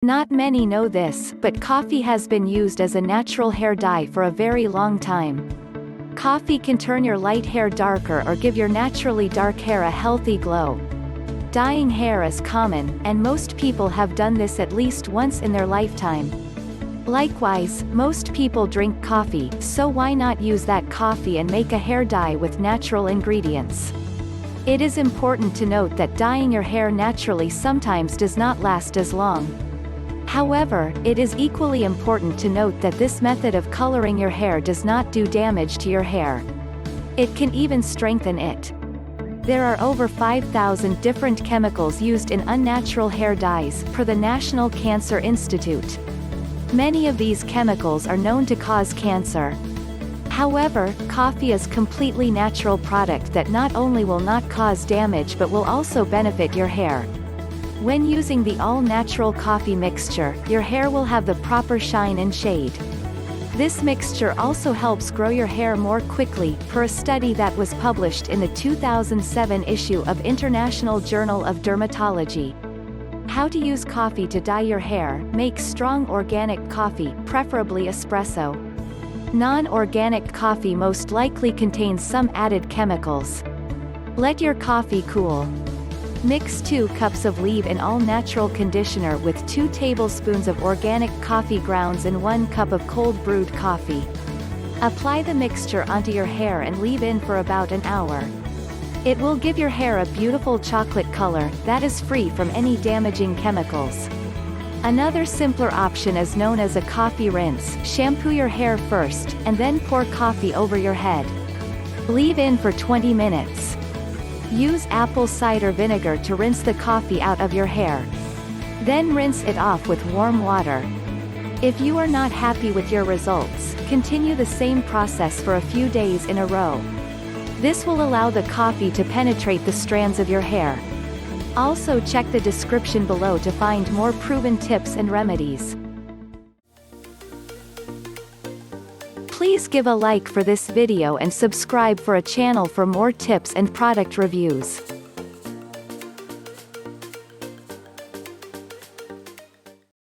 Not many know this, but coffee has been used as a natural hair dye for a very long time. Coffee can turn your light hair darker or give your naturally dark hair a healthy glow. Dyeing hair is common, and most people have done this at least once in their lifetime. Likewise, most people drink coffee, so why not use that coffee and make a hair dye with natural ingredients? It is important to note that dyeing your hair naturally sometimes does not last as long. However, it is equally important to note that this method of coloring your hair does not do damage to your hair. It can even strengthen it. There are over 5,000 different chemicals used in unnatural hair dyes, per the National Cancer Institute. Many of these chemicals are known to cause cancer. However, coffee is a completely natural product that not only will not cause damage but will also benefit your hair. When using the all-natural coffee mixture, your hair will have the proper shine and shade. This mixture also helps grow your hair more quickly, per a study that was published in the 2007 issue of International Journal of Dermatology. How to use coffee to dye your hair: make strong organic coffee, preferably espresso. Non-organic coffee most likely contains some added chemicals. Let your coffee cool. Mix 2 cups of leave-in all-natural conditioner with 2 tablespoons of organic coffee grounds and 1 cup of cold brewed coffee. Apply the mixture onto your hair and leave in for about an hour. It will give your hair a beautiful chocolate color, that is free from any damaging chemicals. Another simpler option is known as a coffee rinse. Shampoo your hair first, and then pour coffee over your head. Leave in for 20 minutes. Use apple cider vinegar to rinse the coffee out of your hair. Then rinse it off with warm water. If you are not happy with your results, continue the same process for a few days in a row. This will allow the coffee to penetrate the strands of your hair. Also check the description below to find more proven tips and remedies. Please give a like for this video and subscribe for a channel for more tips and product reviews.